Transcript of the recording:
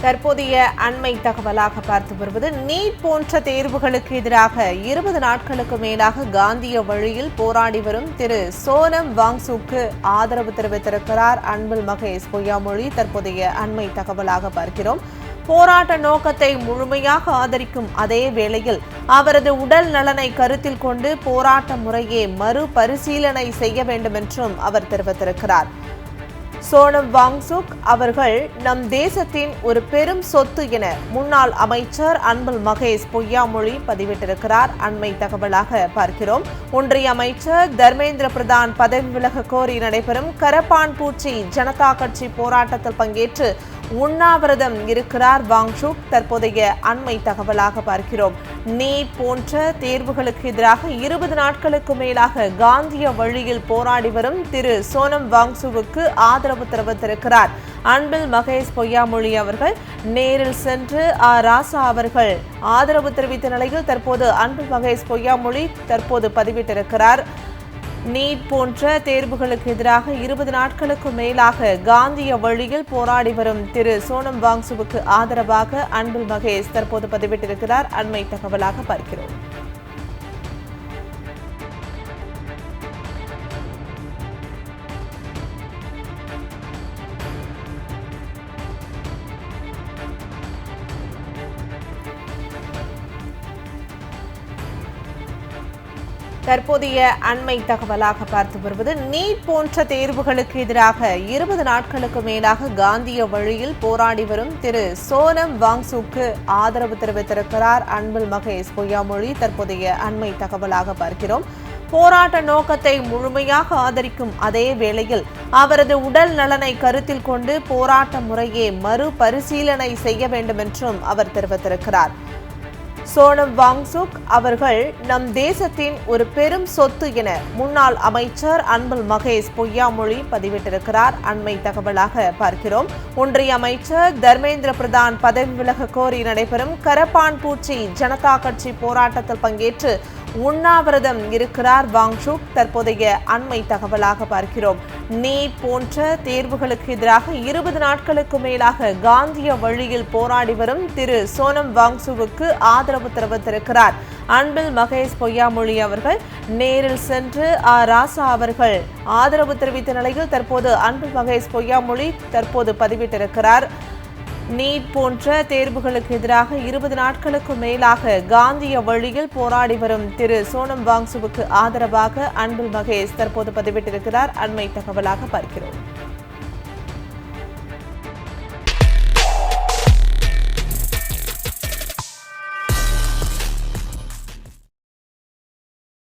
தற்போதைய அண்மை தகவலாக பார்த்து வருவது நீட் போன்ற தேர்வுகளுக்கு எதிராக 20 நாட்களுக்கு மேலாக காந்திய வழியில் போராடி வரும் திரு சோனம் வாங்சுக்கு ஆதரவு தெரிவித்திருக்கிறார் அன்பில் மகேஷ் பொய்யாமொழி. தற்போதைய அண்மை தகவலாக பார்க்கிறோம். போராட்ட நோக்கத்தை முழுமையாக ஆதரிக்கும் அதே வேளையில் அவரது உடல் நலனை கருத்தில் கொண்டு போராட்ட முறையை மறுபரிசீலனை செய்ய வேண்டும் என்றும் அவர் தெரிவித்திருக்கிறார். சோனம் வாங்சுக் அவர்கள் நம் தேசத்தின் ஒரு பெரும் சொத்து என முன்னாள் அமைச்சர் அன்பில் மகேஷ் பொய்யாமொழி பதிவிட்டிருக்கிறார். அண்மை தகவலாக பார்க்கிறோம். ஒன்றிய அமைச்சர் தர்மேந்திர பிரதான் பதவி விலக கோரி நடைபெறும் கரப்பான் பூச்சி ஜனதா கட்சி போராட்டத்தில் பங்கேற்று உண்ணாவிரதம் இருக்கிறார் வாங்சுக். தற்போதைய அண்மை தகவலாக பார்க்கிறோம். நீட் போன்ற தேர்வுகளுக்கு எதிராக 20 நாட்களுக்கு மேலாக காந்திய வழியில் போராடி வரும் திரு சோனம் வாங்சுவுக்கு ஆதரவு தெரிவித்திருக்கிறார் அன்பில் மகேஷ் பொய்யாமொழி அவர்கள். நேரில் சென்று ராசா அவர்கள் ஆதரவு தெரிவித்த நிலையில் தற்போது அன்பில் மகேஷ் பொய்யாமொழி பதிவிட்டிருக்கிறார். நீட் போன்ற தேர்வுகளுக்கு எதிராக 20 நாட்களுக்கு மேலாக காந்திய வழியில் போராடி வரும் திரு சோனம் வாங்சுவுக்கு ஆதரவாக அன்பில் மகேஷ் தற்போது பதிவிட்டிருக்கிறார். அண்மை தகவலாக பார்க்கிறோம். தற்போதைய அண்மை தகவலாக பார்த்து வருவது நீட் போன்ற தேர்வுகளுக்கு எதிராக 20 நாட்களுக்கு மேலாக காந்திய வழியில் போராடி வரும் திரு சோனம் வாங்சுக்கு ஆதரவு தெரிவித்திருக்கிறார் அன்பில் மகேஷ் பொய்யாமொழி. தற்போதைய அண்மை தகவலாக பார்க்கிறோம். போராட்ட நோக்கத்தை முழுமையாக ஆதரிக்கும் அதே வேளையில் அவரது உடல் நலனை கருத்தில் கொண்டு போராட்ட முறையை மறுபரிசீலனை செய்ய வேண்டும் என்றும் அவர் தெரிவித்திருக்கிறார். சோனம் வாங்சுக் அவர்கள் நம் தேசத்தின் ஒரு பெரும் சொத்து என முன்னாள் அமைச்சர் அன்பில் மகேஷ் பொய்யாமொழி பதிவிட்டிருக்கிறார். அண்மை தகவலாக பார்க்கிறோம். ஒன்றிய அமைச்சர் தர்மேந்திர பிரதான் பதவி விலக கோரி நடைபெறும் கரப்பான் பூச்சி ஜனதா கட்சி போராட்டத்தில் பங்கேற்று உண்ணாவிரதம் இருக்கிறார் வாங்சுக். தற்போதைய அண்மை தகவலாக பார்க்கிறோம். நீட் போன்ற தேர்வுகளுக்கு எதிராக 20 நாட்களுக்கு மேலாக காந்திய வழியில் போராடி வரும் திரு சோனம் வாங்சுவுக்கு ஆதரவு தெரிவித்திருக்கிறார் அன்பில் மகேஷ் பொய்யாமொழி அவர்கள். நேரில் சென்று ராசா அவர்கள் ஆதரவு தெரிவித்த நிலையில் தற்போது அன்பில் மகேஷ் பொய்யாமொழி பதிவிட்டிருக்கிறார். நீட் போன்ற தேர்வுகளுக்கு எதிராக 20 நாட்களுக்கு மேலாக காந்திய வழியில் போராடி வரும் திரு சோனம் வாங்சுவுக்கு ஆதரவாக அன்பில் மகேஷ் பதிவிட்டிருக்கிறார். அண்மை தகவலாக பார்க்கிறோம்.